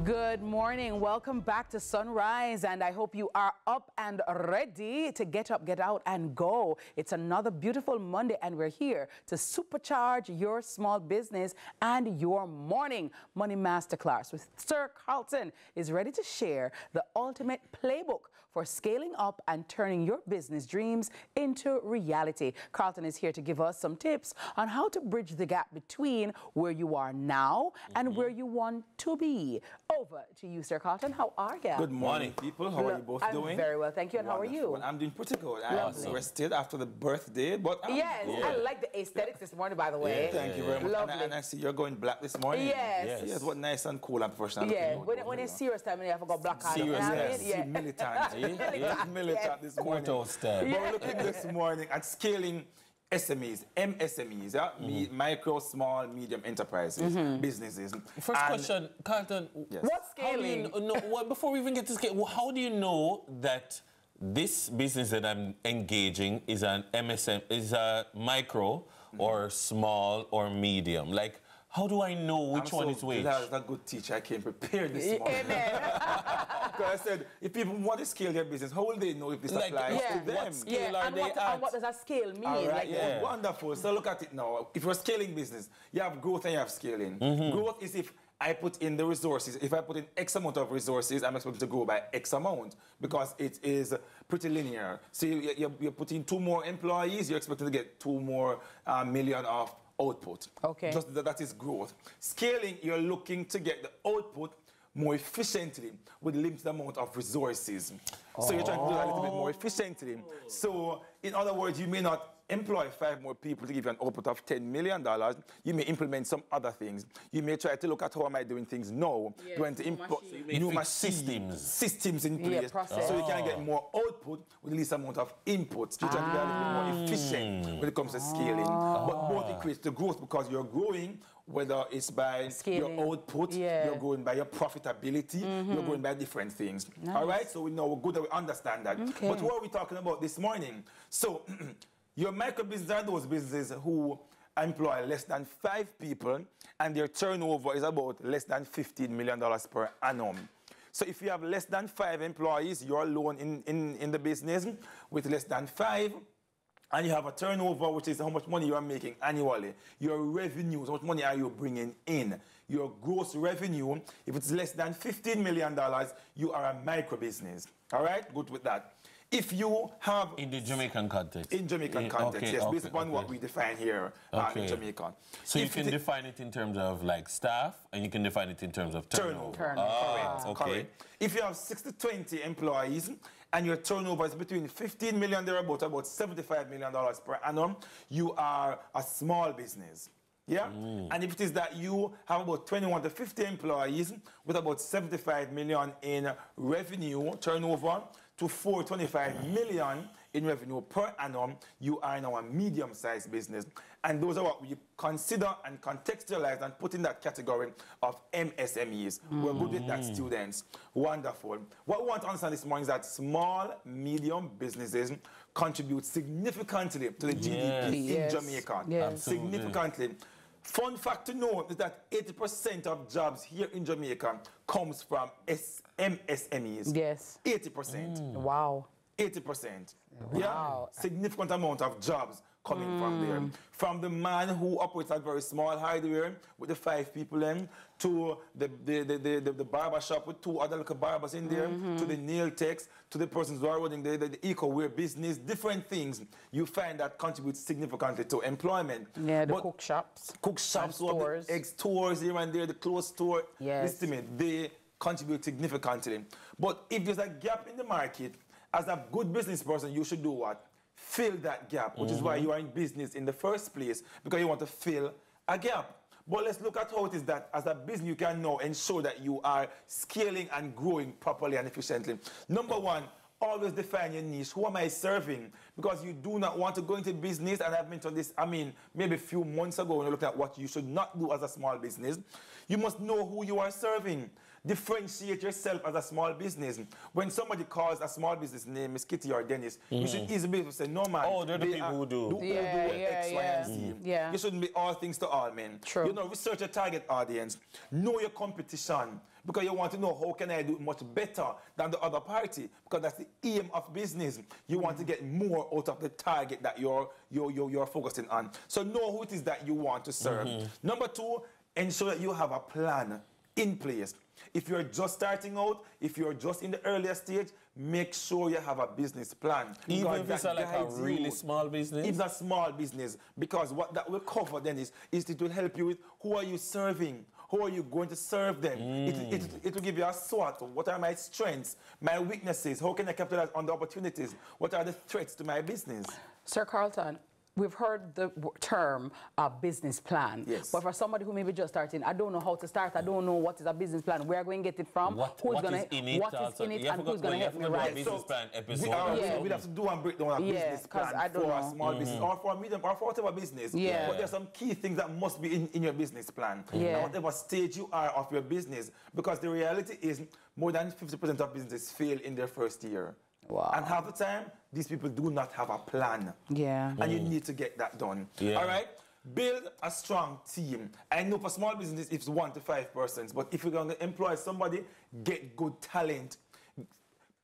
Good morning. Welcome back to Sunrise, and I hope you are up and ready to get up, get out, and go. It's another beautiful Monday, and we're here to supercharge your small business and your morning. Money Masterclass with Sir Carlton is ready to share the ultimate playbook for scaling up and turning your business dreams into reality. Carlton is here to give us some tips on how to bridge the gap between where you are now and where you want to be. Over to you, Sir Carlton. How are you? Good morning, people. How are you both doing? I'm very well, thank you. And how are you? I'm doing pretty good. I am rested after the birthday, but yes, I like the aesthetics this morning, by the way. Yeah. Thank you very much. Lovely. And I see you're going black this morning. Yes. Yes, what nice and cool and professional. Yeah, when it's serious time, I forgot black on. Serious, yes. Yeah. Militant. Militant this morning. But we're looking this morning at scaling SMEs, MSMEs, micro, small, medium enterprises, businesses. First question, Carlton. Yes. What's scaling? Before we even get to scale, how do you know that this business that I'm engaging is an MSM, is a micro or small or medium? Like, how do I know which one is which? That's a good teacher. I came prepared this morning. Amen. Because I said, if people want to scale their business, how will they know if this applies to them? What scale are they at? And what does that scale mean? All right, wonderful. So look at it now. If you're a scaling business, you have growth and you have scaling. Growth is if I put in the resources. If I put in X amount of resources, I'm expected to grow by X amount because it is pretty linear. So you're putting 2 more employees, you're expected to get 2 more million of output. Okay. Just that is growth. Scaling, you're looking to get the output more efficiently with limited amount of resources. So you're trying to do that a little bit more efficiently. So in other words, you may not employ 5 more people to give you an output of $10 million. You may implement some other things. You may try to look at how am I doing things now. Yes, you want to import new systems in place so you can get more output with the least amount of inputs. You're trying to be a little bit more efficient when it comes to scaling. But both equates to growth because you're growing, whether it's by scaling. your output, you're growing by your profitability, you're growing by different things. Nice. All right? So we know we're good that we understand that. Okay. But what are we talking about this morning? So your micro business are those businesses who employ less than 5 people and their turnover is about less than $15 million per annum. So if you have less than 5 employees, you're alone in the business with less than 5, and you have a turnover, which is how much money you are making annually. Your revenues, how much money are you bringing in? Your gross revenue, if it's less than $15 million, you are a micro business. All right? Good with that. If you have... In the Jamaican context? In Jamaican context, yes, based upon what we define here in Jamaica. So you can define it in terms of like staff, and you can define it in terms of turnover. Correct. If you have 6 to 20 employees, and your turnover is between $15 million, about $75 million per annum, you are a small business. Yeah? And if it is that you have about 21 to 50 employees with about 75 million in revenue, turnover, to 425 million in revenue per annum, you are in our medium-sized business. And those are what we consider and contextualize and put in that category of MSMEs. We're good with that, students. Wonderful. What we want to understand this morning is that small, medium businesses contribute significantly to the GDP in Jamaica. Yes. Significantly. Fun fact to know is that 80% of jobs here in Jamaica comes from MSMEs. Yes. 80%. Wow. 80%. Wow. Yeah. Significant amount of jobs coming from there. From the man who operates a very small hardware with the 5 people in, to the barber shop with 2 other little barbers in there, to the nail techs, to the persons who are running the eco-wear business, different things you find that contribute significantly to employment. Yeah, the cook shops. Cook shops, stores. The egg stores here and there, the clothes store. Yes. Listen to me, they contribute significantly. But if there's a gap in the market, as a good business person, you should do what? Fill that gap, which is why you are in business in the first place, because you want to fill a gap. But let's look at how it is that as a business you can now ensure that you are scaling and growing properly and efficiently. Number 1, always define your niche. Who am I serving? Because you do not want to go into business, and I've mentioned this, maybe a few months ago when you're looking at what you should not do as a small business. You must know who you are serving. Differentiate yourself as a small business. When somebody calls a small business name Miss Kitty or Dennis, you should easily be able to say, no man. Oh, they're the people who do. X, Y, and Z. Yeah. You shouldn't be all things to all men. True. You know, research your target audience. Know your competition. Because you want to know how can I do much better than the other party. Because that's the aim of business. You want to get more out of the target that you're focusing on. So know who it is that you want to serve. Number 2, ensure that you have a plan in place. If you're just starting out, if you're just in the earlier stage, make sure you have a business plan. Even if it's like a really small business? It's a small business. Because what that will cover then is it will help you with who are you serving? How are you going to serve them? It will give you a SWOT. What are my strengths, my weaknesses? How can I capitalize on the opportunities? What are the threats to my business? Sir Carlton, we've heard the term business plan. Yes. But for somebody who may be just starting, I don't know how to start. I don't know what is a business plan. Where are going to get it from? What is in it, and who's going to help me write? Business plan episode. We'd have to do and break down a business plan for a small business or for a medium or for whatever business. Yeah. But there's some key things that must be in your business plan. Yeah. Whatever stage you are of your business. Because the reality is more than 50% of businesses fail in their first year. Wow. And half the time, these people do not have a plan. Yeah. And you need to get that done. Yeah. All right? Build a strong team. I know for small business, it's 1 to 5 persons. But if you're going to employ somebody, get good talent.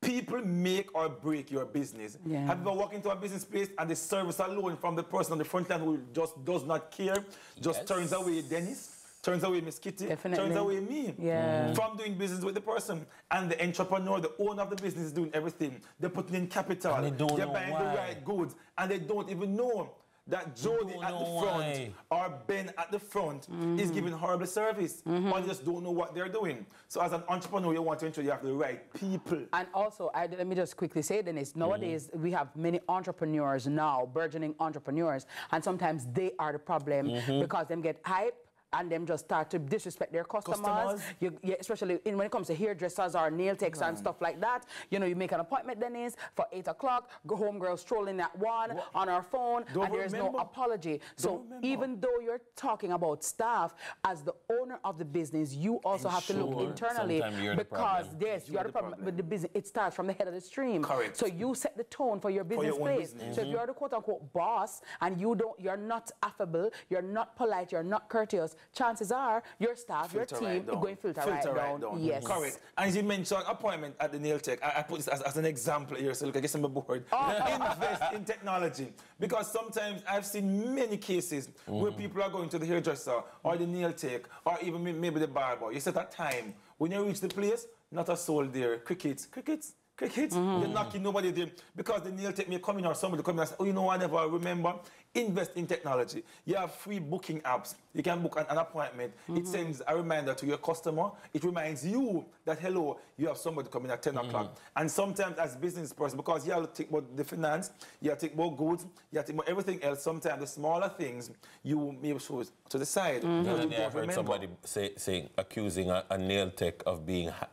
People make or break your business. Yeah. Have you ever walked into a business place and the service alone from the person on the front line who just does not care, just turns away Dennis? Turns away Miss Kitty, Definitely. turns away me from doing business with the person. And the entrepreneur, the owner of the business is doing everything. They're putting in capital, they're buying the right goods, and they don't even know that Jody at the front or Ben at the front is giving horrible service, or they just don't know what they're doing. So as an entrepreneur, you want to ensure you have the right people. And also, let me just quickly say, Dennis, nowadays we have many entrepreneurs now, burgeoning entrepreneurs, and sometimes they are the problem because them get hype and them just start to disrespect their customers. Especially when it comes to hairdressers or nail techs and stuff like that. You know, you make an appointment, Dennis, for 8 o'clock, go home girl strolling at 1 on our phone, and there's no apology. So even though you're talking about staff, as the owner of the business, you also have to look internally, because you're the problem with the business. It starts from the head of the stream. Correct. So you set the tone for your business place. So if you're the quote-unquote boss and you're not affable, you're not polite, you're not courteous, chances are your staff, your team is going to filter right down. Yes. Correct. And as you mentioned, appointment at the nail tech, I put this as an example here, so look, I guess I'm bored. Invest in technology. Because sometimes I've seen many cases where people are going to the hairdresser or the nail tech or even maybe the barber. You set a time. When you reach the place, not a soul there. Crickets. You're knocking, nobody there. Because the nail tech may come in or somebody come in and say, oh, you know, I never remember. Invest in technology. You have free booking apps. You can book an appointment. It sends a reminder to your customer. It reminds you that, hello, you have somebody coming at 10 o'clock. And sometimes as business person, because you have to think about the finance, you have to think about goods, you have to think about everything else, sometimes the smaller things, you maybe show to the side. And I heard somebody accusing a nail tech of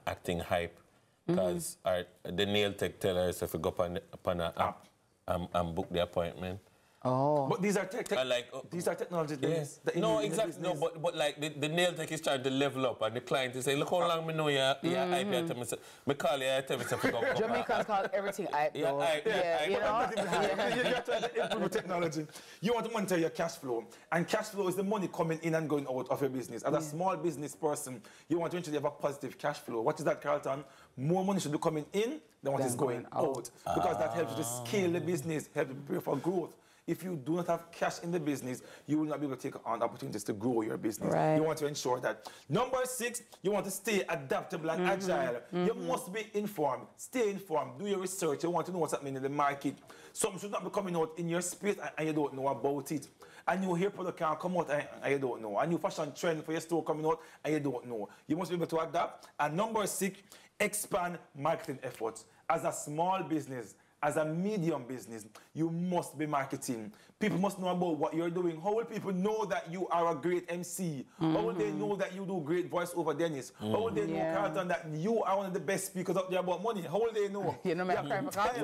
acting hype. Because the nail tech tell us if we go upon an app and book the appointment. Oh. But these are these are technology things. Yeah. No, exactly. No, but like the nail tech is trying to level up, and the client is saying, look how long me know you hype. Me call you, I tell me to go. Jamaicans call everything hype. You're trying to improve technology. You want to monitor your cash flow, and cash flow is the money coming in and going out of your business. As a small business person, you want to ensure you have a positive cash flow. What is that, Carlton? More money should be coming in than what is going out. Because that helps you to scale the business, help you prepare for growth. If you do not have cash in the business, you will not be able to take on opportunities to grow your business. Right. You want to ensure that. Number 6, you want to stay adaptable and agile. You must be informed. Stay informed. Do your research. You want to know what's happening in the market. Something should not be coming out in your space and you don't know about it. A new hair product can come out and you don't know. A new fashion trend for your store coming out and you don't know. You must be able to adapt. And number 6, expand marketing efforts. As a small business, as a medium business, you must be marketing. People must know about what you're doing. How will people know that you are a great MC? How will they know that you do great voice-over, Dennis? How will they know, Carlton, that you are one of the best speakers out there about money? How will they know? You know, you have to tell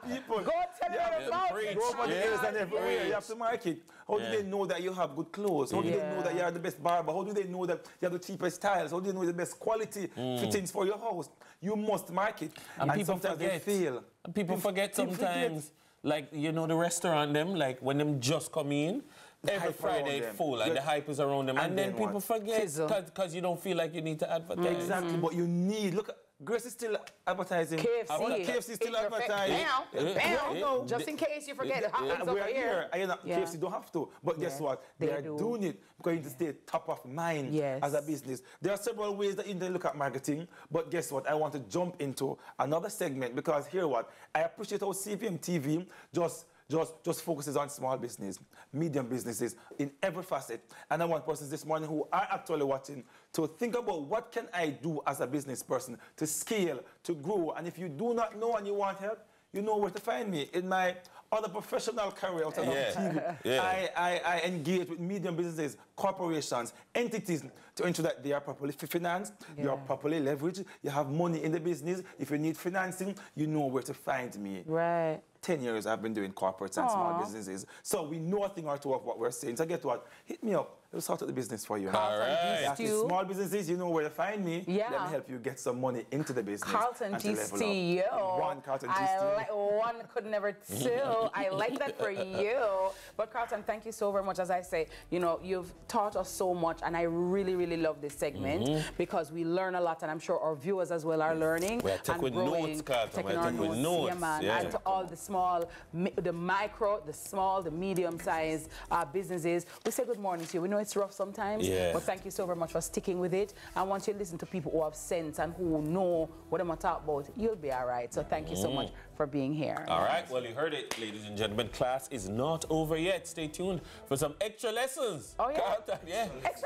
people. Go tell them Go over the hills and everywhere. You have to market. How do they know that you have good clothes? How do they know that you are the best barber? How do they know that you have the cheapest styles? How do they know the best quality fittings for your house? You must market. And people sometimes forget. they fail. People forget sometimes. Like, you know, the restaurant them, like when them just come in, every Friday it's full and the hype is around them. And then people forget because you don't feel like you need to advertise. Exactly, but you need, look, Grace is still advertising. KFC. KFC is still advertising. Bam. Just in case you forget, it happens over here. KFC don't have to, but guess what? They are doing it because you need to stay top of mind as a business. There are several ways that you need to look at marketing, but guess what? I want to jump into another segment because here what? I appreciate how CVMTV just focuses on small business, medium businesses in every facet. And I want persons this morning who are actually watching to think about what can I do as a business person to scale, to grow. And if you do not know and you want help, you know where to find me. In my other professional career outside of TV, I engage with medium businesses, corporations, entities to ensure that they are properly financed, you are properly leveraged, you have money in the business. If you need financing, you know where to find me. Right. 10 years I've been doing corporates and small businesses. So we know a thing or two of what we're saying. So get what? Hit me up. We'll sort out the business for you. All right. Small businesses, you know where to find me. Yeah. Let me help you get some money into the business. Carlton G. Steele. One Carlton G. Steele. One could never two. I like that for you. But Carlton, thank you so very much. As I say, you know, you've taught us so much, and I really, really love this segment because we learn a lot, and I'm sure our viewers as well are learning. We're taking notes, Carlton. We're taking notes. Yeah, man. And to all the small, the micro, the small, the medium-sized businesses, we say good morning to you. We know it's rough sometimes, but thank you so very much for sticking with it. And once you listen to people who have sense and who know what I'm talking about, you'll be all right. So thank you so much for being here. All right, well, you heard it, ladies and gentlemen. Class is not over yet. Stay tuned for some extra lessons. Oh, yeah? Carlton,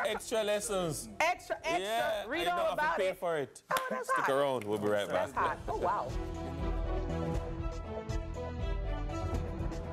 extra lessons. Extra. Yeah, Read all about it. Pay for it. Oh, that's Stick hot. around. We'll be right back. That's hot. Oh, wow.